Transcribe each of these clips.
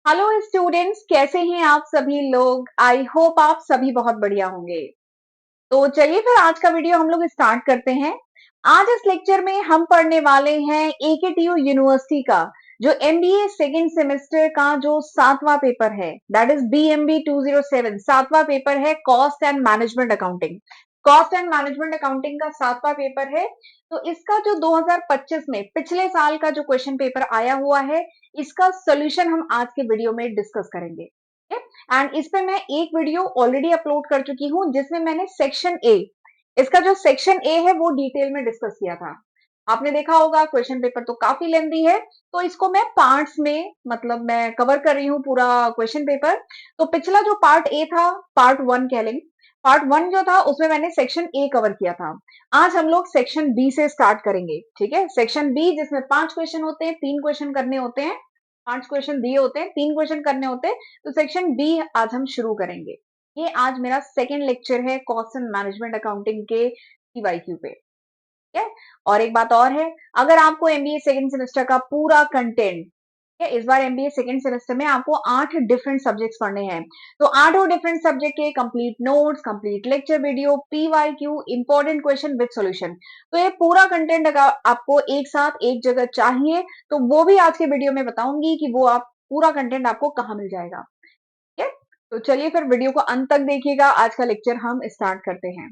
Hello students, कैसे हैं आप सभी लोग। आई होप आप सभी बहुत बढ़िया होंगे। तो चलिए फिर आज का वीडियो हम लोग स्टार्ट करते हैं। आज इस लेक्चर में हम पढ़ने वाले हैं एकेटीयू यूनिवर्सिटी का जो एमबीए सेकेंड सेमेस्टर का जो 7वां पेपर है, दैट इज बीएमबी 207। 7वां पेपर है cost and management accounting. Cost and management accounting का 7वां पेपर है। तो इसका जो 2025 में पिछले साल का जो क्वेश्चन पेपर आया हुआ है, इसका सोल्यूशन हम आज के वीडियो में डिस्कस करेंगे। एंड इस पे मैं एक वीडियो ऑलरेडी अपलोड कर चुकी हूं जिसमें मैंने सेक्शन ए, इसका जो सेक्शन ए है वो डिटेल में डिस्कस किया था। आपने देखा होगा क्वेश्चन पेपर तो काफी लेंथी है, तो इसको मैं पार्ट्स में मतलब मैं कवर कर रही हूँ पूरा क्वेश्चन पेपर। तो पिछला जो पार्ट ए था, पार्ट वन कह लेंगे, पार्ट वन जो था उसमें मैंने सेक्शन ए कवर किया था। आज हम लोग सेक्शन बी से स्टार्ट करेंगे, ठीक है। सेक्शन बी जिसमें 5 क्वेश्चन होते हैं, 3 क्वेश्चन करने होते हैं। 5 क्वेश्चन दिए होते हैं, 3 क्वेश्चन करने होते हैं। तो सेक्शन बी आज हम शुरू करेंगे। ये आज मेरा सेकेंड लेक्चर है कॉस्ट एंड मैनेजमेंट अकाउंटिंग के पीवाईक्यू पे, ठीक है। और एक बात और है, अगर आपको एमबीए सेकेंड सेमेस्टर का पूरा कंटेंट, ठीक है, इस बार एमबीए सेकेंड सेमेस्टर में आपको 8 डिफरेंट सब्जेक्ट्स पढ़ने हैं। तो 8 डिफरेंट सब्जेक्ट के complete notes, complete lecture video, PYQ, important question with solution, तो ये पूरा कंटेंट अगर आपको एक साथ एक जगह चाहिए तो वो भी आज के वीडियो में बताऊंगी कि वो आप पूरा कंटेंट आपको कहाँ मिल जाएगा, ठीक है। तो चलिए फिर वीडियो को अंत तक देखिएगा। आज का लेक्चर हम स्टार्ट करते हैं।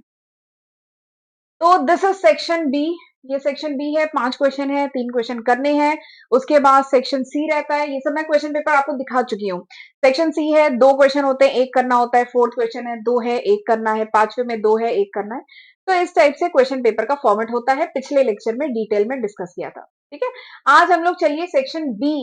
तो दिस इज सेक्शन बी। ये सेक्शन बी है, 5 क्वेश्चन है, 3 क्वेश्चन करने हैं। उसके बाद सेक्शन सी रहता है, ये सब मैं क्वेश्चन पेपर आपको दिखा चुकी हूँ। सेक्शन सी है, 2 क्वेश्चन होते हैं, एक करना होता है। फोर्थ क्वेश्चन है, 2 है, एक करना है। पांचवे में 2 है, एक करना है। तो इस टाइप से क्वेश्चन पेपर का फॉर्मेट होता है, पिछले लेक्चर में डिटेल में डिस्कस किया था, ठीक है। आज हम लोग चलिए सेक्शन बी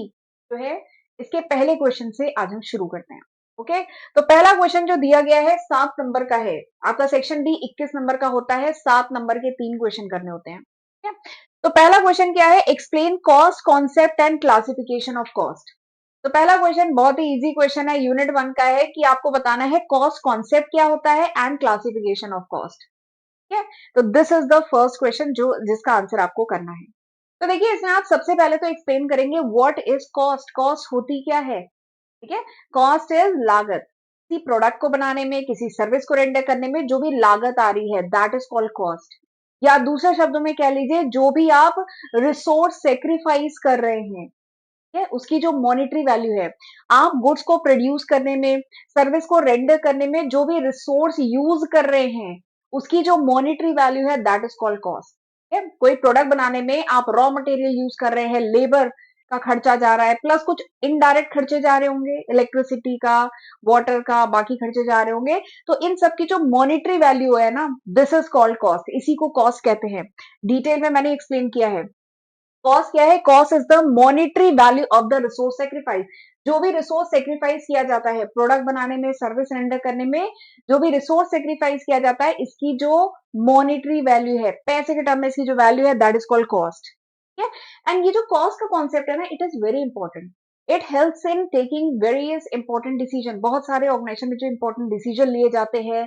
जो है इसके पहले क्वेश्चन से आज हम शुरू करते हैं। ओके, तो पहला क्वेश्चन जो दिया गया है 7 नंबर का है। आपका सेक्शन डी 21 नंबर का होता है, 7 नंबर के 3 क्वेश्चन करने होते हैं, ठीक है। तो पहला क्वेश्चन क्या है, explain cost concept and classification of cost. तो पहला क्वेश्चन बहुत ही इजी क्वेश्चन है, यूनिट 1 का है कि आपको बताना है कॉस्ट कॉन्सेप्ट क्या होता है एंड क्लासिफिकेशन ऑफ कॉस्ट, ठीक है। तो this is the first question जो जिसका आंसर आपको करना है। तो देखिए इसमें आप सबसे पहले तो एक्सप्लेन करेंगे व्हाट इज कॉस्ट, कॉस्ट होती क्या है, ठीक है। कॉस्ट इज लागत। किसी प्रोडक्ट को बनाने में, किसी सर्विस को रेंडर करने में जो भी लागत आ रही है, दैट इज कॉल्ड कॉस्ट। या दूसरे शब्दों में कह लीजिए जो भी आप रिसोर्स सेक्रीफाइस कर रहे हैं, ठीक है, उसकी जो मॉनिटरी वैल्यू है। आप गुड्स को प्रोड्यूस करने में, सर्विस को रेंडर करने में जो भी रिसोर्स यूज कर रहे हैं, उसकी जो मॉनिटरी वैल्यू है, दैट इज कॉल्ड कॉस्ट। कोई प्रोडक्ट बनाने में आप रॉ मटेरियल यूज कर रहे हैं, लेबर का खर्चा जा रहा है, प्लस कुछ इनडायरेक्ट खर्चे जा रहे होंगे, इलेक्ट्रिसिटी का, वाटर का, बाकी खर्चे जा रहे होंगे। तो इन सब की जो मॉनिटरी वैल्यू है ना, दिस इज कॉल्ड कॉस्ट, इसी को कॉस्ट कहते हैं। डिटेल में मैंने एक्सप्लेन किया है। कॉस्ट क्या है, cost is the monetary value of the resource sacrifice. जो भी रिसोर्स सेक्रीफाइस किया जाता है प्रोडक्ट बनाने में, सर्विस रेंडर करने में, जो भी रिसोर्स सेक्रीफाइस किया जाता है, इसकी जो मॉनिटरी वैल्यू है, पैसे के टर्म में इसकी जो वैल्यू है, दैट इज कॉल्ड कॉस्ट, ठीक है। एंड ये जो कॉस्ट का कॉन्सेप्ट है ना, it is very important. It helps in taking various important decision. बहुत सारे ऑर्गेनाइजेशन में जो इंपॉर्टेंट डिसीजन लिए जाते हैं,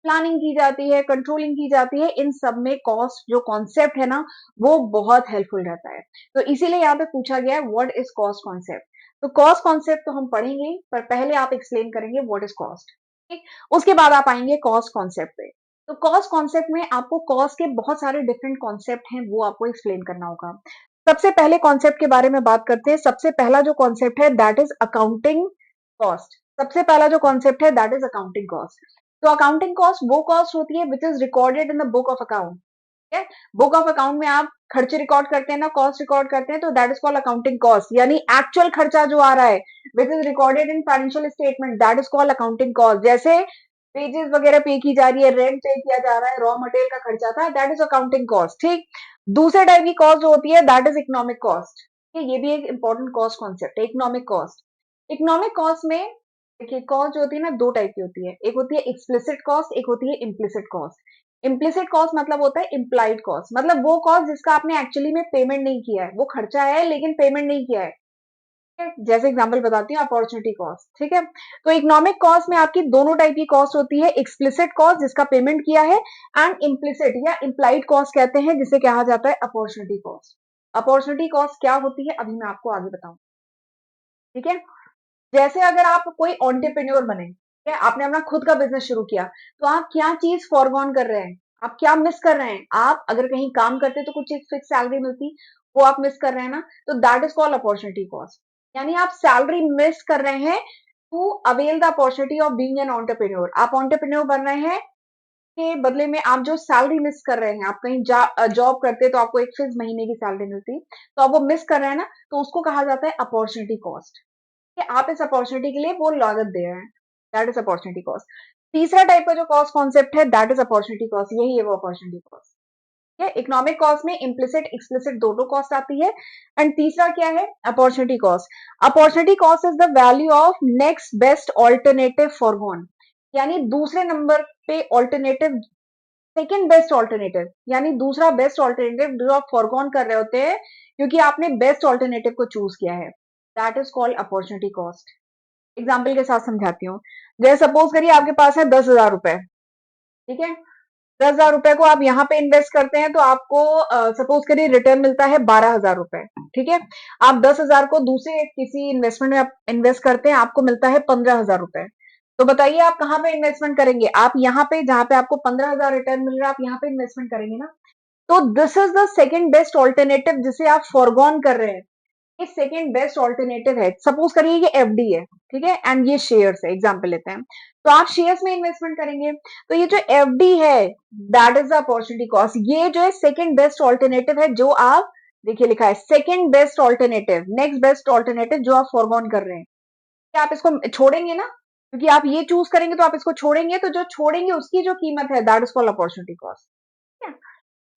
प्लानिंग की जाती है, कंट्रोलिंग की जाती है, इन सब में कॉस्ट जो कॉन्सेप्ट है ना, वो बहुत हेल्पफुल रहता है। तो इसीलिए यहाँ पे पूछा गया है व्हाट इज कॉस्ट कॉन्सेप्ट। तो कॉस्ट कॉन्सेप्ट तो हम पढ़ेंगे, पर पहले आप एक्सप्लेन करेंगे व्हाट इज कॉस्ट, ठीक। उसके बाद आप आएंगे कॉस्ट कॉन्सेप्ट पे। तो कॉस्ट कॉन्सेप्ट में आपको कॉस्ट के बहुत सारे डिफरेंट कॉन्सेप्ट हैं, वो आपको एक्सप्लेन करना होगा। सबसे पहले कॉन्सेप्ट के बारे में बात करते हैं। सबसे पहला जो कॉन्सेप्ट है दैट इज अकाउंटिंग कॉस्ट। सबसे पहला जो कॉन्सेप्ट है दैट इज अकाउंटिंग कॉस्ट। तो अकाउंटिंग कॉस्ट वो कॉस्ट होती है which is recorded in the book of account, ठीक है। बुक ऑफ अकाउंट में आप खर्चे रिकॉर्ड करते हैं ना, कॉस्ट रिकॉर्ड करते हैं, तो that is called accounting cost. यानी एक्चुअल खर्चा जो आ रहा है which is recorded in financial statement, that is called accounting cost. जैसे वेजेस वगैरह पे की जा रही है, रेंट पे किया जा रहा है, रॉ मटेरियल का खर्चा था, दैट इज अकाउंटिंग कॉस्ट, ठीक। दूसरे टाइप की कॉस्ट जो होती है दैट इज इकोनॉमिक कॉस्ट। ये भी एक इंपॉर्टेंट कॉस्ट कॉन्सेप्ट है, इकोनॉमिक कॉस्ट। इकोनॉमिक कॉस्ट में देखिए कॉस्ट जो होती है ना, दो टाइप की होती है। एक होती है एक्सप्लिसिट कॉस्ट, एक होती है इम्प्लिसिट कॉस्ट। इम्प्लिसिट कॉस्ट मतलब होता है इम्प्लाइड कॉस्ट, मतलब वो कॉस्ट जिसका आपने एक्चुअली में पेमेंट नहीं किया है, वो खर्चा है लेकिन पेमेंट नहीं किया है, ठीक है? जैसे एग्जांपल बताती हूँ, अपॉर्चुनिटी कॉस्ट, ठीक है। तो इकोनॉमिक कॉस्ट में आपकी दोनों टाइप की कॉस्ट होती है, एक्सप्लिसिट कॉस्ट जिसका पेमेंट किया है, एंड इम्प्लिसिट या इम्प्लाइड कॉस्ट कहते हैं, जिसे कहा जाता है अपॉर्चुनिटी कॉस्ट। अपॉर्चुनिटी कॉस्ट क्या होती है अभी मैं आपको आगे बताऊं, ठीक है। जैसे अगर आप कोई एंटरप्रेन्योर बने, ठीक है, आपने अपना खुद का बिजनेस शुरू किया, तो आप क्या चीज फॉरगॉन कर रहे हैं, आप क्या मिस कर रहे हैं? आप अगर कहीं काम करते तो कुछ एक फिक्स सैलरी मिलती, वो आप मिस कर रहे हैं ना, तो that is called opportunity cost. यानी आप सैलरी मिस कर रहे हैं to avail the opportunity of being an entrepreneur. आप एंटरप्रेन्योर बन रहे हैं के बदले में आप जो सैलरी मिस कर रहे हैं, आप कहीं जॉब करते तो आपको एक फिक्स महीने की सैलरी मिलती, तो आप वो मिस कर रहे हैं ना, तो उसको कहा जाता है अपॉर्चुनिटी कॉस्ट। कि आप इस अपॉर्चुनिटी के लिए वो लागत दे रहे हैं, दैट इज अपॉर्चुनिटी कॉस्ट। तीसरा टाइप का जो कॉस्ट कॉन्सेप्ट है, दैट इज अपॉर्चुनिटी कॉस्ट, यही है वो अपॉर्चुनिटी कॉस्ट। ठीक है, इकोनॉमिक कॉस्ट में इम्प्लिसिट एक्सप्लिसिट दोनों कॉस्ट आती है। एंड तीसरा क्या है? Opportunity cost. Opportunity cost is the value of next best alternative foregone. यानी दूसरे नंबर पे ऑल्टरनेटिव, सेकंड बेस्ट ऑल्टरनेटिव, यानी दूसरा बेस्ट ऑल्टरनेटिव जो आप फॉरगॉन कर रहे होते हैं क्योंकि आपने बेस्ट ऑल्टरनेटिव को चूज किया है, that is called opportunity cost. Example के साथ समझाती हूँ। जैसे सपोज करिए आपके पास है 10,000 रुपए, ठीक है, 10,000 रुपए को आप यहाँ पे इन्वेस्ट करते हैं तो आपको सपोज करिए रिटर्न मिलता है 12,000 रुपए। ठीक है, आप 10,000 को दूसरे किसी इन्वेस्टमेंट में आप इन्वेस्ट करते हैं, आपको मिलता है 15,000 रुपए। तो बताइए आप कहाँ पे इन्वेस्टमेंट करेंगे? आप यहाँ पे जहां पे आपको 15,000 रिटर्न मिल रहा है, आप यहाँ पे इन्वेस्टमेंट करेंगे ना। तो this is the second best alternative जिसे आप फॉरगॉन कर रहे हैं। ये सेकेंड बेस्ट ऑल्टरनेटिव है। सपोज करिए ये एफडी है, ठीक है, एंड ये शेयर्स है, एग्जांपल लेते हैं। तो आप शेयर्स में इन्वेस्टमेंट करेंगे, तो ये जो एफडी है that is the opportunity cost. ये जो है सेकेंड बेस्ट ऑल्टरनेटिव है जो आप, देखिए लिखा है second best alternative, next best alternative जो आप फॉरगॉन कर रहे हैं। क्या आप इसको छोड़ेंगे ना? क्योंकि आप ये चूज करेंगे तो आप इसको छोड़ेंगे, तो जो छोड़ेंगे उसकी जो कीमत है that is called opportunity cost.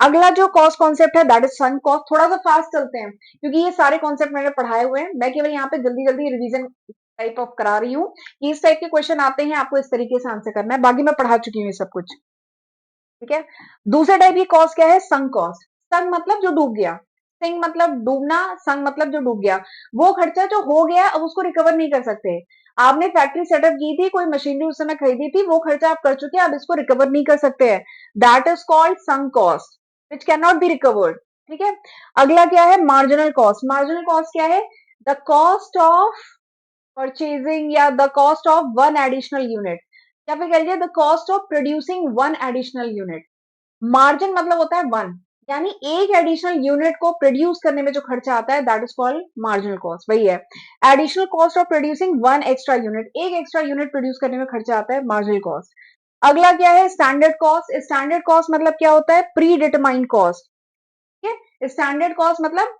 अगला जो कॉस्ट कॉन्सेप्ट है दैट इज सन कॉस्ट। थोड़ा सा फास्ट चलते हैं क्योंकि ये सारे कॉन्सेप्ट मैंने पढ़ाए हुए हैं, मैं केवल यहाँ पे जल्दी जल्दी रिवीजन टाइप ऑफ करा रही हूँ कि इस टाइप के क्वेश्चन आते हैं, आपको इस तरीके से आंसर करना है, बाकी मैं पढ़ा चुकी हूँ ये सब कुछ। ठीक है, दूसरे टाइप की कॉस्ट क्या है? Sunk cost. संक मतलब जो डूब गया, सिंक मतलब डूबना, संक मतलब जो डूब गया। वो खर्चा जो हो गया अब उसको रिकवर नहीं कर सकते। आपने फैक्ट्री सेटअप की थी, कोई मशीनरी उस समय खरीदी थी, वो खर्चा आप कर चुके हैं, अब इसको रिकवर नहीं कर सकते हैं, that is called sunk cost which can not be recovered. ठीक है, अगला क्या है? Marginal cost. मार्जिनल कॉस्ट क्या है? द कॉस्ट ऑफ परचेजिंग या the cost of one additional unit, या फिर कह लीजिए the cost of producing one additional unit. Margin मतलब होता है वन, यानी एक एडिशनल यूनिट को प्रोड्यूस करने में जो खर्चा आता है that is called marginal cost, वही है additional cost of producing one extra unit. एक एक्स्ट्रा यूनिट प्रोड्यूस करने में खर्चा आता है, मार्जिनल कॉस्ट। अगला क्या है? Standard cost. स्टैंडर्ड कॉस्ट मतलब क्या होता है? Pre determined cost. ठीक है, स्टैंडर्ड कॉस्ट मतलब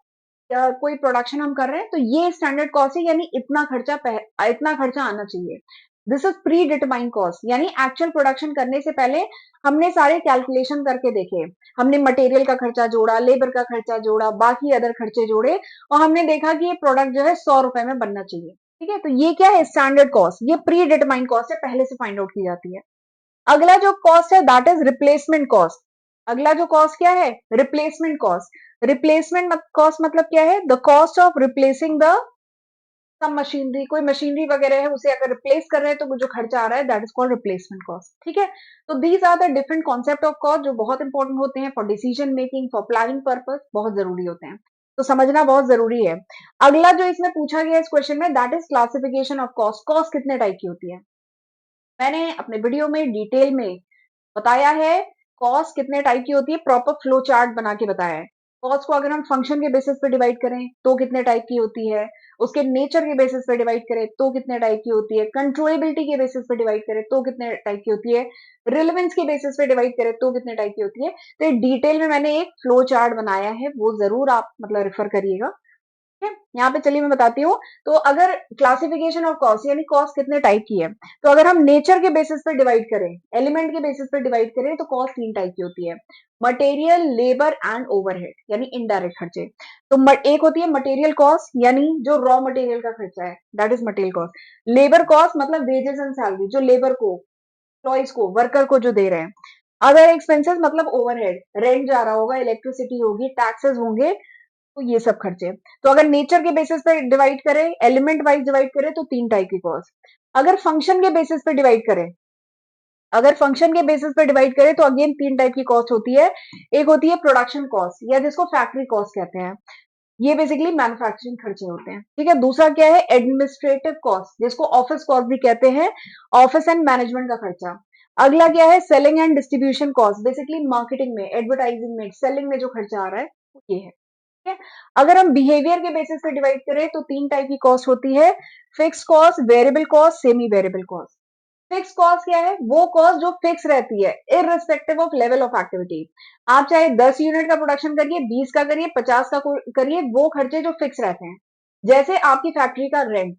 कोई प्रोडक्शन हम कर रहे हैं तो ये स्टैंडर्ड कॉस्ट है, यानी इतना खर्चा आना चाहिए। This is pre determined cost, यानी एक्चुअल प्रोडक्शन करने से पहले हमने सारे कैलकुलेशन करके देखे, हमने मटेरियल का खर्चा जोड़ा, लेबर का खर्चा जोड़ा, बाकी अदर खर्चे जोड़े, और हमने देखा कि ये प्रोडक्ट जो है 100 रुपए में बनना चाहिए। ठीक है, तो ये क्या है? Standard cost. ये प्री डिटरमाइंड कॉस्ट है, पहले से फाइंड आउट की जाती है। अगला जो कॉस्ट है दैट इज रिप्लेसमेंट कॉस्ट। अगला जो कॉस्ट क्या है? Replacement cost. रिप्लेसमेंट कॉस्ट मतलब क्या है? The cost of replacing the some machinery, कोई मशीनरी वगैरह है उसे अगर रिप्लेस कर रहे हैं तो जो खर्चा आ रहा है that is called replacement cost. ठीक है, तो these are the different concept of cost जो बहुत इंपॉर्टेंट होते हैं for decision making, for planning purpose, बहुत जरूरी होते हैं, तो समझना बहुत जरूरी है। अगला जो इसमें पूछा गया इस क्वेश्चन में that is classification of cost. Cost कितने टाइप की होती है? मैंने अपने वीडियो में डिटेल में बताया है कॉस्ट कितने टाइप की होती है, प्रॉपर फ्लो चार्ट बना के बताया है। कॉस्ट को अगर हम फंक्शन के बेसिस पे डिवाइड करें तो कितने टाइप की होती है, उसके नेचर के बेसिस पे डिवाइड करें तो कितने टाइप की होती है, कंट्रोलेबिलिटी के बेसिस पे डिवाइड करें तो कितने टाइप की होती है, रिलेवेंस के बेसिस पे डिवाइड करें तो कितने टाइप की होती है। तो डिटेल में मैंने एक फ्लो चार्ट बनाया है, वो जरूर आप मतलब रेफर करिएगा। ठीक है, यहाँ पे चलिए मैं बताती हूँ। तो अगर क्लासिफिकेशन ऑफ कॉस्ट यानी कॉस्ट कितने टाइप की है, तो अगर हम नेचर के बेसिस पे डिवाइड करें, एलिमेंट के बेसिस पे डिवाइड करें तो कॉस्ट तीन टाइप की होती है, मटेरियल, लेबर एंड ओवरहेड, यानी इनडायरेक्ट खर्चे। तो एक होती है मटेरियल कॉस्ट, यानी जो रॉ मटेरियल का खर्चा है that is material cost. Labour cost मतलब वेजेस एंड सैलरी, जो लेबर को, एम्प्लॉइज को, वर्कर को जो दे रहे हैं। अदर एक्सपेंसेस मतलब ओवरहेड, रेंट जा रहा होगा, इलेक्ट्रिसिटी होगी, टैक्सेस होंगे, तो ये सब खर्चे। तो अगर नेचर के बेसिस पे डिवाइड करें, एलिमेंट वाइज डिवाइड करें तो तीन टाइप की कॉस्ट। अगर फंक्शन के बेसिस पे डिवाइड करें, अगर फंक्शन के बेसिस पे डिवाइड करें तो अगेन तीन टाइप की कॉस्ट होती है। एक होती है प्रोडक्शन कॉस्ट या जिसको फैक्ट्री कॉस्ट कहते हैं, ये बेसिकली मैन्युफैक्चरिंग खर्चे होते हैं, ठीक है। दूसरा क्या है, एडमिनिस्ट्रेटिव कॉस्ट, जिसको ऑफिस कॉस्ट भी कहते हैं, ऑफिस एंड मैनेजमेंट का खर्चा। अगला क्या है, selling and distribution cost, basically marketing में, एडवर्टाइजिंग में, सेलिंग में जो खर्चा आ रहा है वो ये है, ठीक है। अगर हम बिहेवियर के बेसिस पे डिवाइड करें तो 3 टाइप की कॉस्ट होती है, fix cost, variable cost, semi variable cost. Fix cost क्या है, वो कॉस्ट जो फिक्स रहती है irrespective of level of activity. आप चाहे 10 यूनिट का प्रोडक्शन करिए, 20 का करिए, 50 का करिए, वो खर्चे जो फिक्स रहते हैं। जैसे आपकी फैक्ट्री का रेंट,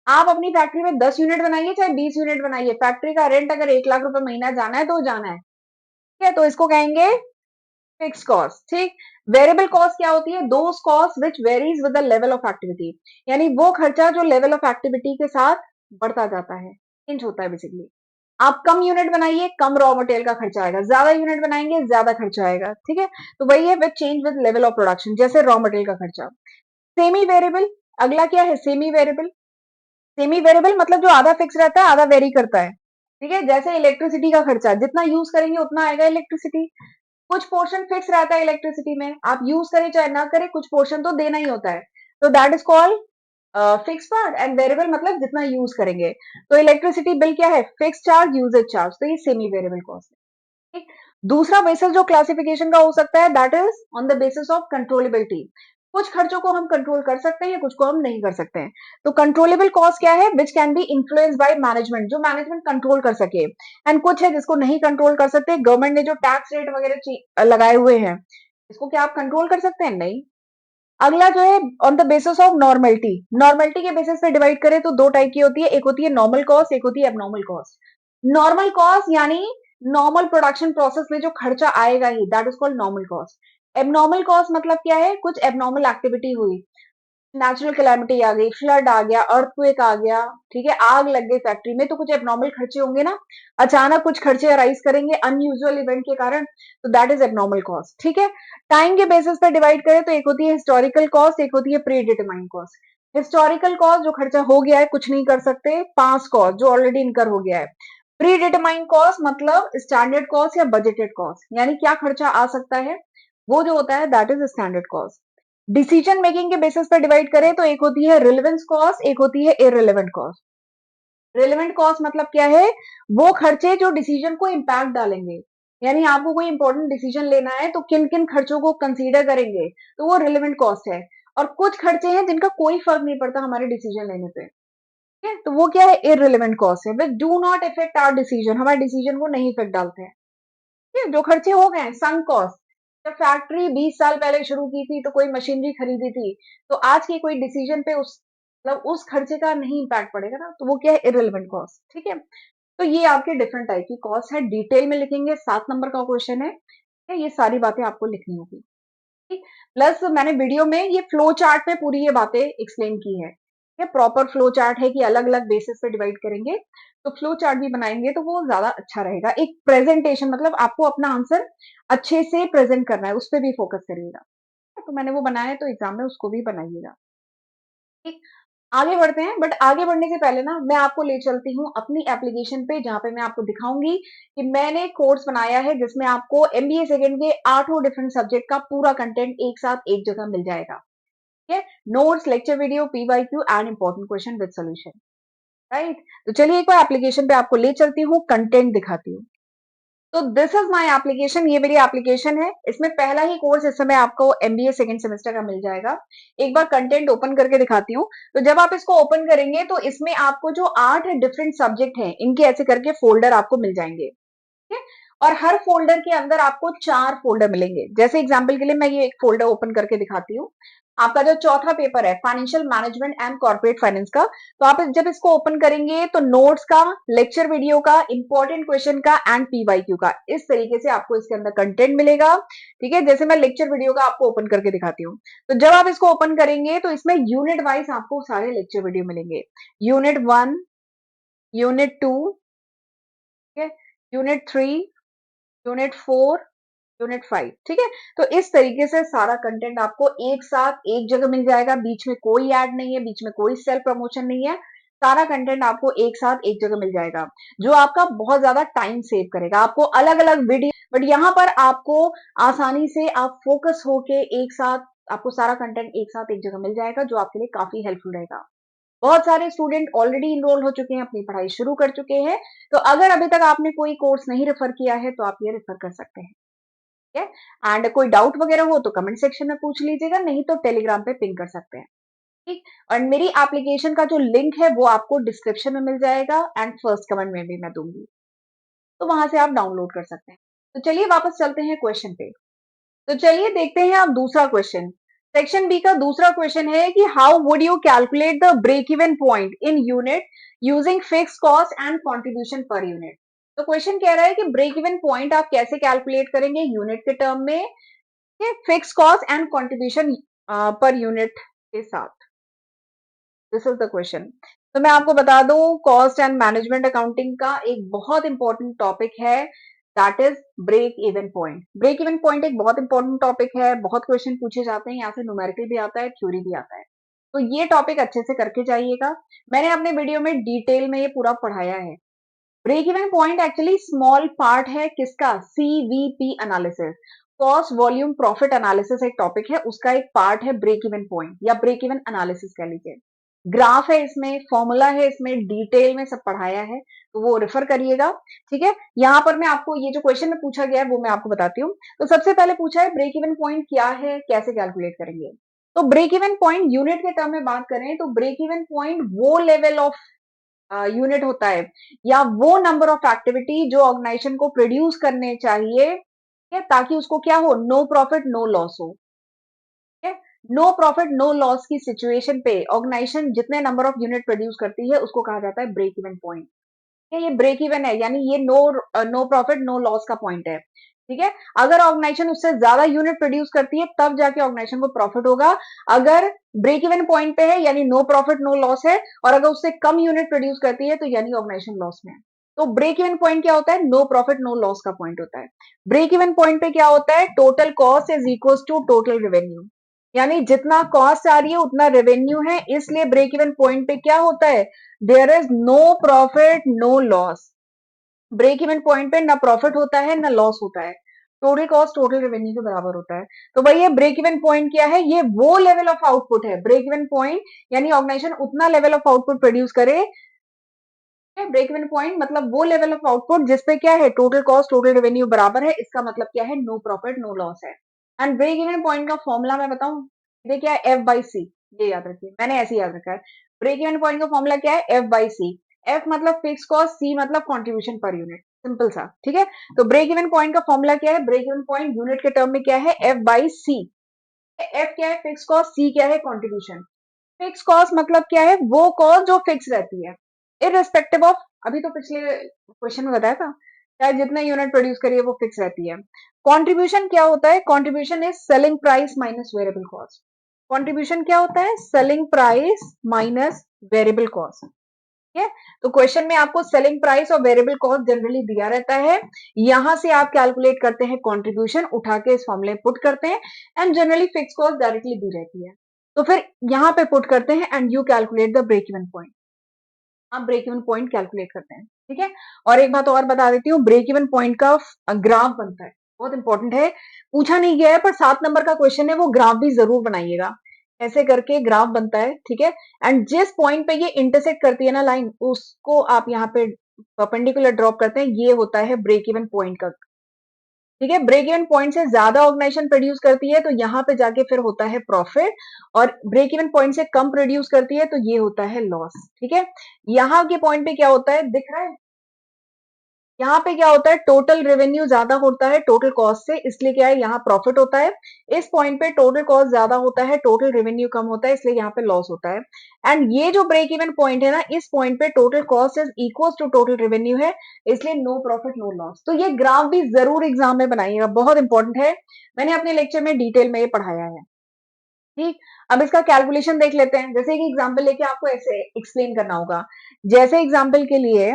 आप अपनी फैक्ट्री में 10 यूनिट बनाइए चाहे 20 यूनिट बनाइए, फैक्ट्री का रेंट अगर 1 लाख रुपए महीना जाना है तो जाना है, ठीक है। तो इसको कहेंगे फिक्स कॉस्ट, ठीक। वेरिएबल कॉस्ट क्या होती है, those cost which varies with the level of activity, यानी वो खर्चा जो लेवल ऑफ एक्टिविटी के साथ बढ़ता जाता है, चेंज होता है बेसिकली। आप कम यूनिट बनाइए, कम रॉ मटेरियल का खर्चा आएगा, ज्यादा यूनिट बनाएंगे, ज्यादा खर्चा आएगा, ठीक है। तो वही है with change with level of production, जैसे रॉ मटेरियल का खर्चा। सेमी वेरिएबल, अगला क्या है, सेमी वेरिएबल। सेमी वेरिएबल मतलब जो आधा फिक्स रहता है आधा वेरी करता है, ठीक है। जैसे इलेक्ट्रिसिटी का खर्चा, जितना यूज करेंगे उतना आएगा इलेक्ट्रिसिटी। कुछ पोर्शन फिक्स रहता है इलेक्ट्रिसिटी में, आप यूज करें चाहे ना करें कुछ पोर्शन तो देना ही होता है, तो that is called fix part. And variable मतलब जितना यूज करेंगे। तो इलेक्ट्रिसिटी बिल क्या है, फिक्स चार्ज, यूजेज चार्ज, तो ये सेमी वेरिएबल कॉस्ट है, ठीक। दूसरा बेसिस जो क्लासिफिकेशन का हो सकता है, that is on the basis of controllability. कुछ खर्चों को हम कंट्रोल कर सकते हैं, कुछ को हम नहीं कर सकते हैं। तो कंट्रोलेबल कॉस्ट क्या है, which can be influence by management, जो मैनेजमेंट कंट्रोल कर सके। एंड कुछ है जिसको नहीं कंट्रोल कर सकते, गवर्नमेंट ने जो टैक्स रेट वगैरह लगाए हुए हैं, इसको क्या आप कंट्रोल कर सकते हैं, नहीं। अगला जो है on the basis of normality, normality के बेसिस पे डिवाइड करें तो दो टाइप की होती है, एक होती है नॉर्मल कॉस्ट, एक होती है एबनॉर्मल कॉस्ट। नॉर्मल कॉस्ट यानी नॉर्मल प्रोडक्शन प्रोसेस में जो खर्चा आएगा ही, that is called normal cost. Abnormal cost मतलब क्या है, कुछ एबनॉर्मल एक्टिविटी हुई, नेचुरल कैलामिटी आ गई, फ्लड आ गया, अर्थक्वेक आ गया, ठीक है, आग लग गई फैक्ट्री में, तो कुछ एबनॉर्मल खर्चे होंगे ना, अचानक कुछ खर्चे अराइज करेंगे अनयूजुअल इवेंट के कारण, तो दैट इज एबनॉर्मल कॉस्ट, ठीक है। टाइम के बेसिस पे डिवाइड करें तो एक होती है हिस्टोरिकल कॉस्ट, एक होती है pre determined cost. Historical cost जो खर्चा हो गया है, कुछ नहीं कर सकते, पास कॉस्ट जो ऑलरेडी इनकर हो गया है। प्री डिटरमाइंड कॉस्ट मतलब स्टैंडर्ड कॉस्ट या बजटेड कॉस्ट, यानी क्या खर्चा आ सकता है, वो जो होता है that is standard cost. Decision making के बेसिस पर डिवाइड करें तो एक होती है रिलेवेंस कॉस्ट, एक होती है इररिलेवेंट कॉस्ट। रिलेवेंट कॉस्ट मतलब क्या है, वो खर्चे जो डिसीजन को इंपैक्ट डालेंगे, यानी आपको कोई इंपॉर्टेंट डिसीजन लेना है तो किन किन खर्चों को कंसीडर करेंगे, तो वो रिलेवेंट कॉस्ट है। और कुछ खर्चे हैं जिनका कोई फर्क नहीं पड़ता हमारे डिसीजन लेने पे, ठीक है, तो वो क्या है, इररिलेवेंट कॉस्ट है, which do not effect our decision, हमारे डिसीजन को नहीं इफेक्ट डालते हैं, ठीक है। जो खर्चे हो गए, संक कॉस्ट, जब फैक्ट्री 20 साल पहले शुरू की थी तो कोई मशीनरी खरीदी थी, तो आज की कोई डिसीजन पे उस मतलब उस खर्चे का नहीं इंपैक्ट पड़ेगा ना, तो वो क्या है, इररिलेवेंट कॉस्ट, ठीक है। तो ये आपके डिफरेंट टाइप की कॉस्ट है, डिटेल में लिखेंगे, 7 नंबर का क्वेश्चन है, ठीक है? ये सारी बातें आपको लिखनी होगी, ठीक। प्लस मैंने वीडियो में ये फ्लो चार्ट में पूरी ये बातें एक्सप्लेन की है, ये प्रॉपर फ्लो चार्ट है कि अलग अलग बेसिस पे डिवाइड करेंगे, तो फ्लो चार्ट भी बनाएंगे तो वो ज्यादा अच्छा रहेगा। एक प्रेजेंटेशन मतलब आपको अपना आंसर अच्छे से प्रेजेंट करना है, उस पर भी फोकस करिएगा, तो मैंने वो बनाया है तो एग्जाम में उसको भी बनाइएगा, ठीक। आगे बढ़ते हैं, बट आगे बढ़ने से पहले ना मैं आपको ले चलती हूँ अपनी एप्लीकेशन पे, जहां पे मैं आपको दिखाऊंगी कि मैंने कोर्स बनाया है जिसमें आपको एमबीए सेकेंड के 8 डिफरेंट सब्जेक्ट का पूरा कंटेंट एक साथ एक जगह मिल जाएगा, ठीक है। Notes, lecture video, PYQ and important question with solution, right. तो चलिए एक बार एप्लीकेशन पे आपको ले चलती हूँ, कंटेंट दिखाती हूँ। तो दिस इज माय एप्लीकेशन, ये मेरी एप्लीकेशन है, इसमें पहला ही कोर्स इस समय आपको एमबीए सेकंड सेमेस्टर का मिल जाएगा। एक बार कंटेंट ओपन करके दिखाती हूँ। तो जब आप इसको ओपन करेंगे तो इसमें आपको जो 8 डिफरेंट सब्जेक्ट हैं, इनके ऐसे करके फोल्डर आपको मिल जाएंगे, ठीक है। और हर फोल्डर के अंदर आपको 4 फोल्डर मिलेंगे। जैसे एग्जांपल के लिए मैं ये एक फोल्डर ओपन करके दिखाती हूँ। आपका जो चौथा पेपर है financial management and corporate finance का, तो आप जब इसको ओपन करेंगे तो नोट्स का, लेक्चर वीडियो का, इंपॉर्टेंट क्वेश्चन का एंड पीवाईक्यू का, इस तरीके से आपको इसके अंदर कंटेंट मिलेगा, ठीक है। जैसे मैं लेक्चर वीडियो का आपको ओपन करके दिखाती हूँ, तो जब आप इसको ओपन करेंगे तो इसमें यूनिट वाइज आपको सारे लेक्चर वीडियो मिलेंगे, यूनिट 1, यूनिट 2, ठीक है, यूनिट 3, यूनिट 4, यूनिट 5, ठीक है। तो इस तरीके से सारा कंटेंट आपको एक साथ एक जगह मिल जाएगा, बीच में कोई ऐड नहीं है, बीच में कोई सेल्फ प्रमोशन नहीं है, सारा कंटेंट आपको एक साथ एक जगह मिल जाएगा, जो आपका बहुत ज्यादा टाइम सेव करेगा। आपको अलग अलग वीडियो, बट यहाँ पर आपको आसानी से आप फोकस होके एक साथ आपको सारा कंटेंट एक साथ एक जगह मिल जाएगा, जो आपके लिए काफी हेल्पफुल रहेगा। बहुत सारे स्टूडेंट ऑलरेडी इनरोल हो चुके हैं, अपनी पढ़ाई शुरू कर चुके हैं, तो अगर अभी तक आपने कोई कोर्स नहीं रेफर किया है तो आप ये रेफर कर सकते हैं। ठीक है, एंड कोई डाउट वगैरह हो तो कमेंट सेक्शन में पूछ लीजिएगा, नहीं तो टेलीग्राम पे पिंग कर सकते हैं। ठीक, और मेरी एप्लीकेशन का जो लिंक है वो आपको डिस्क्रिप्शन में मिल जाएगा एंड फर्स्ट कमेंट में भी मैं दूंगी, तो वहां से आप डाउनलोड कर सकते हैं। तो चलिए वापस चलते हैं क्वेश्चन पे। तो चलिए देखते हैं अब दूसरा क्वेश्चन। सेक्शन बी का दूसरा क्वेश्चन है कि how would you calculate the break even point in unit using fix cost and contribution per unit. तो क्वेश्चन कह रहा है कि ब्रेक इवन पॉइंट आप कैसे कैलकुलेट करेंगे यूनिट के टर्म में, fix cost and contribution per unit के साथ। This is the question. तो मैं आपको बता दूं, कॉस्ट एंड मैनेजमेंट अकाउंटिंग का एक बहुत इंपॉर्टेंट टॉपिक है, that is break even point. Break even point एक बहुत इंपॉर्टेंट टॉपिक है, बहुत क्वेश्चन पूछे जाते हैं, यहाँ से न्यूमेरिकल भी आता है, थ्योरी भी आता है, तो ये टॉपिक अच्छे से करके जाइएगा। मैंने अपने वीडियो में डिटेल में ये पूरा पढ़ाया है। Break even point actually small part है किसका, CVP analysis, cost volume profit analysis एक टॉपिक है, उसका एक पार्ट है ब्रेक इवन पॉइंट या ब्रेक इवन एनालिसिस कह लीजिए। ग्राफ है इसमें, फॉर्मूला है इसमें, डिटेल में सब पढ़ाया है, तो वो रेफर करिएगा। ठीक है, यहाँ पर मैं आपको ये जो क्वेश्चन में पूछा गया है वो मैं आपको बताती हूँ। तो सबसे पहले पूछा है ब्रेक इवन पॉइंट क्या है, कैसे कैलकुलेट करेंगे। तो ब्रेक इवन पॉइंट यूनिट के टर्म में बात करें तो ब्रेक इवन पॉइंट वो लेवल ऑफ यूनिट होता है या वो नंबर ऑफ एक्टिविटी जो ऑर्गेनाइजेशन को प्रोड्यूस करने चाहिए, ताकि उसको क्या हो, नो प्रॉफिट नो लॉस हो। नो प्रॉफिट नो लॉस की सिचुएशन पे ऑर्गेनाइजेशन जितने नंबर ऑफ यूनिट प्रोड्यूस करती है उसको कहा जाता है ब्रेक इवन पॉइंट। ये ब्रेक इवन है, यानी ये नो प्रॉफिट नो लॉस का पॉइंट है। ठीक है, अगर ऑर्गेनाइजेशन उससे ज्यादा यूनिट प्रोड्यूस करती है तब जाके ऑर्गेनाइजेशन को प्रॉफिट होगा। अगर ब्रेक इवन पॉइंट पे है यानी नो प्रॉफिट नो लॉस है, और अगर उससे कम यूनिट प्रोड्यूस करती है तो यानी ऑर्गेनाइजेशन लॉस में है। तो ब्रेक इवन पॉइंट क्या होता है, नो प्रॉफिट नो लॉस का पॉइंट होता है। ब्रेक इवन पॉइंट पे क्या होता है, total cost is equal to total revenue, यानी जितना कॉस्ट आ रही है उतना रेवेन्यू है, इसलिए ब्रेक इवन पॉइंट पे क्या होता है, there is no profit no loss. Break even point पे ना प्रॉफिट होता है ना लॉस होता है, टोटल कॉस्ट टोटल रेवेन्यू के बराबर होता है। तो भाई ये ब्रेक इवन पॉइंट क्या है, ये वो लेवल ऑफ आउटपुट है। ब्रेक इवन पॉइंट यानी ऑर्गेनाइजेशन उतना लेवल ऑफ आउटपुट प्रोड्यूस करे, ब्रेक इवन पॉइंट मतलब वो लेवल ऑफ आउटपुट जिसपे क्या है, टोटल कॉस्ट टोटल रेवेन्यू बराबर है, इसका मतलब क्या है, नो प्रॉफिट नो लॉस है। एंड ब्रेक इवन पॉइंट का फॉर्मूला मैं बताऊं, ये क्या है, एफ बाई सी, ये याद रखिए, मैंने ऐसे याद रखा है। ब्रेक इवन पॉइंट का फॉर्मूला क्या है, एफ बाई सी। एफ मतलब फिक्स कॉस्ट, सी मतलब कॉन्ट्रीब्यूशन पर यूनिट, सिंपल सा। ठीक है, तो ब्रेक इवन पॉइंट का फॉर्मूला क्या है, ब्रेक इवन पॉइंट यूनिट के टर्म में क्या है, एफ बाई सी। एफ क्या है, फिक्स कॉस्ट, सी क्या है, कॉन्ट्रीब्यूशन। फिक्स कॉस्ट मतलब क्या है, वो कॉस्ट जो फिक्स रहती है इररिस्पेक्टिव ऑफ, अभी तो पिछले क्वेश्चन में बताया था, चाहे जितने यूनिट प्रोड्यूस करिए वो फिक्स रहती है। कंट्रीब्यूशन क्या होता है, contribution is selling price minus variable cost. Contribution क्या होता है, selling price minus variable cost. ठीक है, तो क्वेश्चन में आपको सेलिंग प्राइस और वेरिएबल कॉस्ट जनरली दिया रहता है, यहां से आप कैलकुलेट करते हैं कंट्रीब्यूशन, उठा के इस फॉर्मूले पुट करते हैं, and generally fix cost directly दी रहती है, तो फिर यहां पे पुट करते हैं and you calculate the break even point. आप ब्रेक इवन पॉइंट कैलकुलेट करते हैं। ठीक है, और एक बात और बता देती हूँ, ब्रेक इवन पॉइंट का ग्राफ बनता है, बहुत इंपॉर्टेंट है, पूछा नहीं गया है पर 7 नंबर का क्वेश्चन है, वो ग्राफ भी जरूर बनाइएगा। ऐसे करके ग्राफ बनता है। ठीक है, एंड जिस पॉइंट पे ये इंटरसेक्ट करती है ना लाइन, उसको आप यहाँ पे परपेंडिकुलर ड्रॉप करते हैं, ये होता है ब्रेक इवन पॉइंट का। ठीक है, ब्रेक इवन पॉइंट से ज्यादा ऑर्गेनाइजेशन प्रोड्यूस करती है तो यहाँ पे जाके फिर होता है प्रॉफिट, और ब्रेक इवन पॉइंट से कम प्रोड्यूस करती है तो ये होता है लॉस। ठीक है, यहाँ के पॉइंट पे क्या होता है, दिख रहा है, यहाँ पे क्या होता है, टोटल रेवेन्यू ज्यादा होता है टोटल कॉस्ट से, इसलिए क्या है, यहाँ प्रॉफिट होता है। इस पॉइंट पे टोटल कॉस्ट ज्यादा होता है, टोटल रेवेन्यू कम होता है, इसलिए यहाँ पे लॉस होता है। एंड ये जो ब्रेक इवन पॉइंट है ना, इस पॉइंट पे total cost is equal to total revenue है, इसलिए नो प्रॉफिट नो लॉस। तो ये ग्राफ भी जरूर एग्जाम में बनाइएगा, बहुत इंपॉर्टेंट है, मैंने अपने लेक्चर में डिटेल में ये पढ़ाया है। ठीक, अब इसका कैलकुलेशन देख लेते हैं, जैसे कि एग्जाम्पल लेके आपको ऐसे एक्सप्लेन करना होगा। जैसे एग्जाम्पल के लिए,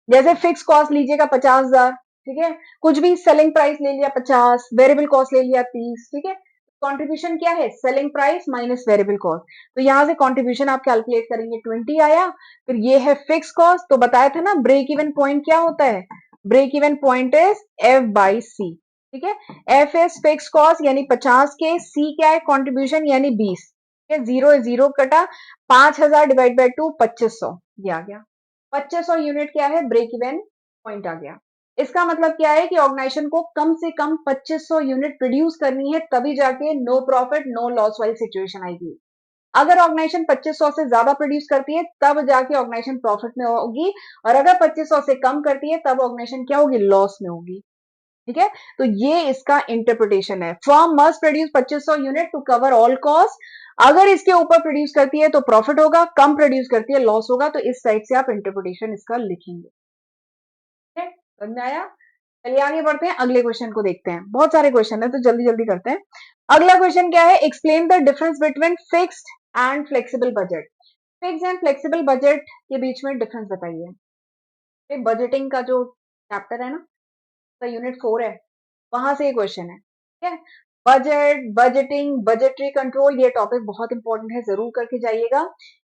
जैसे फिक्स कॉस्ट लीजिएगा 50,000, ठीक है, कुछ भी सेलिंग प्राइस ले लिया 50, वेरिएबल कॉस्ट ले लिया 30। ठीक है, कंट्रीब्यूशन क्या है, selling price minus variable cost, तो यहां से कंट्रीब्यूशन आप कैलकुलेट करेंगे 20 आया। फिर ये है फिक्स कॉस्ट, तो बताया था ना ब्रेक इवन पॉइंट क्या होता है, break even point is F by C. ठीक है। एफ इज फिक्स कॉस्ट यानी 50 के, सी क्या है कंट्रीब्यूशन यानी 20, ठीक है, जीरो जीरो कटा, 5000 डिवाइड बाय 2 2500 ये आ गया। 2500 यूनिट क्या है ब्रेक इवन पॉइंट आ गया। इसका मतलब क्या है कि ऑर्गेनाइजेशन को कम से कम 2500 यूनिट प्रोड्यूस करनी है, तभी जाके नो प्रॉफिट नो लॉस वाली सिचुएशन आएगी। अगर ऑर्गेनाइजेशन 2500 से ज्यादा प्रोड्यूस करती है तब जाके ऑर्गेनाइजेशन प्रॉफिट में होगी, और अगर 2500 से कम करती है तब ऑर्गेनाइजेशन क्या होगी, लॉस में होगी। ठीक है, तो ये इसका इंटरप्रिटेशन है। Firm must produce 2500 unit to cover all cost. अगर इसके ऊपर प्रोड्यूस करती है तो प्रॉफिट होगा, कम प्रोड्यूस करती है लॉस होगा। तो इस साइड से आप इंटरप्रिटेशन इसका लिखेंगे। ठीक है, समझ में आया? चलिए आगे बढ़ते हैं, अगले क्वेश्चन को देखते हैं। बहुत सारे क्वेश्चन है तो जल्दी जल्दी करते हैं। अगला क्वेश्चन क्या है, explain the difference between fixed and flexible budget. Fix and flexible budget के बीच में डिफरेंस बताइए। बजटिंग का जो चैप्टर है ना, तो यूनिट 4 है, वहां से ये क्वेश्चन है। ठीक है, बजट, बजटिंग, बजटरी कंट्रोल, ये टॉपिक बहुत इंपॉर्टेंट है, जरूर करके जाइएगा।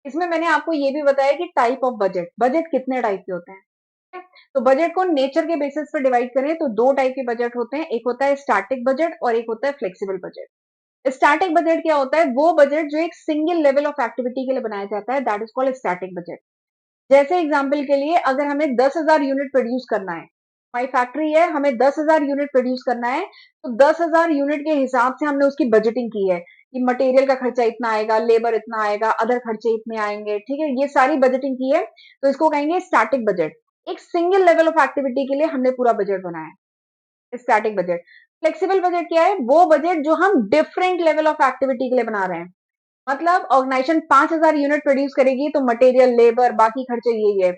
इसमें मैंने आपको ये भी बताया कि टाइप ऑफ बजट, बजट कितने टाइप के होते हैं। ठीक है? तो बजट को नेचर के बेसिस पर डिवाइड करें तो दो टाइप के बजट होते हैं, एक होता है स्टैटिक बजट और एक होता है फ्लेक्सिबल बजट। स्टैटिक बजट क्या होता है, वो बजट जो एक सिंगल लेवल ऑफ एक्टिविटी के लिए बनाया जाता है, that is called static budget. जैसे एग्जाम्पल के लिए अगर हमें 10,000 यूनिट प्रोड्यूस करना है, हमारी फैक्ट्री है, हमें 10,000 यूनिट प्रोड्यूस करना है, तो 10,000 यूनिट के हिसाब से हमने उसकी बजटिंग की है कि मटेरियल का खर्चा इतना आएगा, लेबर इतना आएगा, अदर खर्चे इतने आएंगे। ठीक है, ये सारी बजटिंग की है, तो इसको कहेंगे स्टैटिक बजट। एक सिंगल लेवल ऑफ एक्टिविटी के लिए हमने पूरा बजट बनाया है, स्टैटिक बजट। फ्लेक्सिबल बजट क्या है, वो बजट जो हम डिफरेंट लेवल ऑफ एक्टिविटी के लिए बना रहे हैं। मतलब ऑर्गेनाइजेशन 5,000 यूनिट प्रोड्यूस करेगी तो मटेरियल, लेबर, बाकी खर्चे यही है।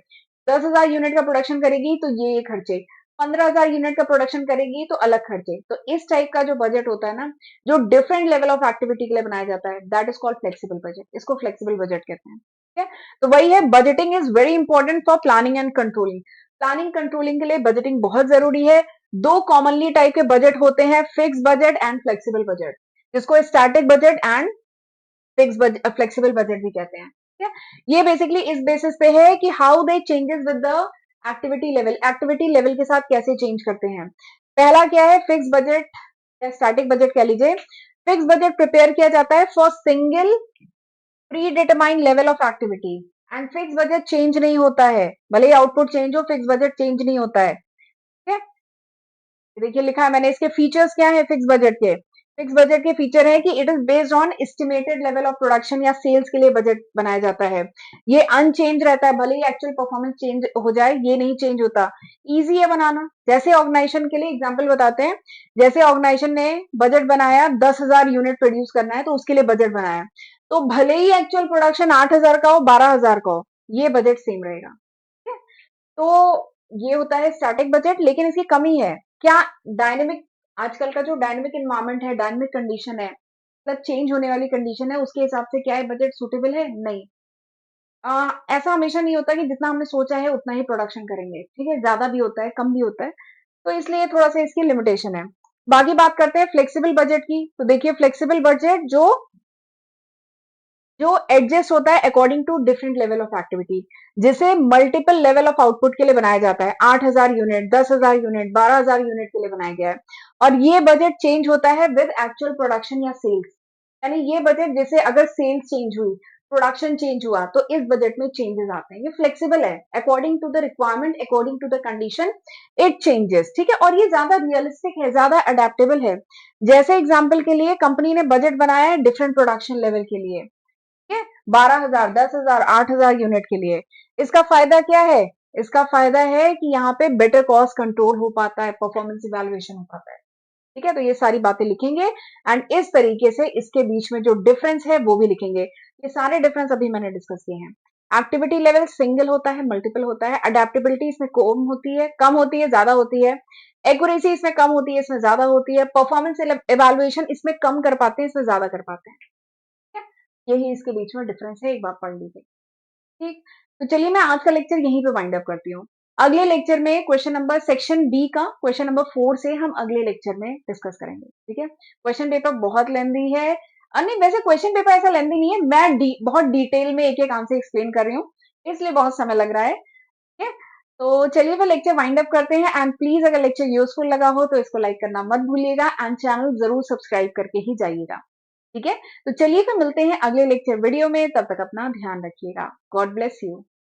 10,000 यूनिट का प्रोडक्शन करेगी तो ये खर्चे। 15,000 यूनिट का प्रोडक्शन करेगी तो अलग खर्चे। तो इस टाइप का जो बजट होता है ना, जो डिफरेंट लेवल ऑफ एक्टिविटी के लिए बनाया जाता है, that is called flexible budget. इसको फ्लेक्सिबल बजट कहते हैं। ठीक है, तो वही है, budgeting is very important for planning and controlling. Planning controlling के लिए बजटिंग बहुत जरूरी है। दो कॉमनली टाइप के बजट होते हैं, fix budget and flexible budget, जिसको static budget and fix budget, flexible budget भी कहते हैं। ठीक है, ये बेसिकली इस बेसिस पे है कि how they changes with the activity level, activity level के साथ कैसे चेंज करते हैं। पहला क्या है, फिक्स बजट या स्टैटिक बजट कह लीजिए। फिक्स बजट प्रिपेयर किया जाता है for single pre determined level of activity, and fix budget change नहीं होता है, भले ही आउटपुट चेंज हो, फिक्स बजट चेंज नहीं होता है। ठीक है, देखिए लिखा है मैंने, इसके फीचर्स क्या है फिक्स बजट के। फिक्स बजट के फीचर है कि it is based on estimated level of production या सेल्स के लिए बजट बनाया जाता है। ये अनचेंज रहता है, भले ही एक्चुअल परफॉर्मेंस चेंज हो जाए, ये नहीं चेंज होता। इजी है बनाना। जैसे ऑर्गेनाइजेशन के लिए एग्जांपल बताते हैं, जैसे ऑर्गेनाइजेशन ने बजट बनाया 10,000 यूनिट प्रोड्यूस करना है, तो उसके लिए बजट बनाया, तो भले ही एक्चुअल प्रोडक्शन 8,000 का हो, 12,000 का हो, ये बजट सेम रहेगा। ठीक है? तो ये होता है स्टैटिक बजट, लेकिन इसकी कमी है क्या, डायनेमिक, आजकल का जो डायनेमिक एनवायरनमेंट है, डायनेमिक कंडीशन है, मतलब चेंज होने वाली कंडीशन है, उसके हिसाब से क्या है बजट सूटेबल है, नहीं। ऐसा हमेशा नहीं होता कि जितना हमने सोचा है उतना ही प्रोडक्शन करेंगे। ठीक है, ज्यादा भी होता है, कम भी होता है, तो इसलिए थोड़ा सा इसकी लिमिटेशन है। बाकी बात करते हैं फ्लेक्सिबल बजट की। तो देखिए फ्लेक्सिबल बजट जो जो एडजस्ट होता है according to different level of activity, जिसे मल्टीपल लेवल ऑफ आउटपुट के लिए बनाया जाता है। 8,000 यूनिट, 10,000 यूनिट, 12,000 यूनिट के लिए बनाया गया है, और ये बजट चेंज होता है विद एक्चुअल प्रोडक्शन या सेल्स। यानी ये बजट जैसे अगर सेल्स चेंज हुई, प्रोडक्शन चेंज हुआ, तो इस बजट में चेंजेस आते हैं। ये फ्लेक्सिबल है, according to the requirement, according to the condition it changes. ठीक है, और ये ज्यादा रियलिस्टिक है, ज्यादा अडेप्टेबल है। जैसे एग्जाम्पल के लिए कंपनी ने बजट बनाया है डिफरेंट प्रोडक्शन लेवल के लिए, ठीक है, 12,000, 10,000, 8,000 यूनिट के लिए। इसका फायदा क्या है, इसका फायदा है कि यहाँ पे बेटर कॉस्ट कंट्रोल हो पाता है, परफॉर्मेंस इवैल्यूएशन हो पाता है। ठीक है, तो ये सारी बातें लिखेंगे, एंड इस तरीके से इसके बीच में जो डिफरेंस है वो भी लिखेंगे। ये सारे डिफरेंस अभी मैंने डिस्कस किए हैं। एक्टिविटी लेवल सिंगल होता है, मल्टीपल होता है। अडेप्टेबिलिटी इसमें कम होती है, ज्यादा होती है। एक्यूरेसी इसमें कम होती है, इसमें ज्यादा होती है। परफॉर्मेंस इवैल्यूएशन इसमें कम कर पाते हैं, इसमें ज्यादा कर पाते हैं। ठीक है? यही इसके बीच में डिफरेंस है, एक बार पढ़ लीजिए। ठीक, तो चलिए मैं आज का लेक्चर यहीं पे वाइंड अप करती हूँ। अगले लेक्चर में क्वेश्चन नंबर सेक्शन बी का क्वेश्चन नंबर 4 से हम अगले लेक्चर में डिस्कस करेंगे। ठीक है, क्वेश्चन पेपर बहुत लेंदी है, नहीं वैसे क्वेश्चन पेपर ऐसा लेंदी नहीं है, मैं बहुत डिटेल में एक एक आंसर एक्सप्लेन कर रही हूँ, इसलिए बहुत समय लग रहा है। ठीक है, तो चलिए फिर लेक्चर वाइंड अप करते हैं एंड प्लीज अगर लेक्चर यूजफुल लगा हो तो इसको लाइक करना मत भूलिएगा एंड चैनल जरूर सब्सक्राइब करके ही जाइएगा। ठीक है, तो चलिए फिर मिलते हैं अगले लेक्चर वीडियो में, तब तक अपना ध्यान रखिएगा। God bless you.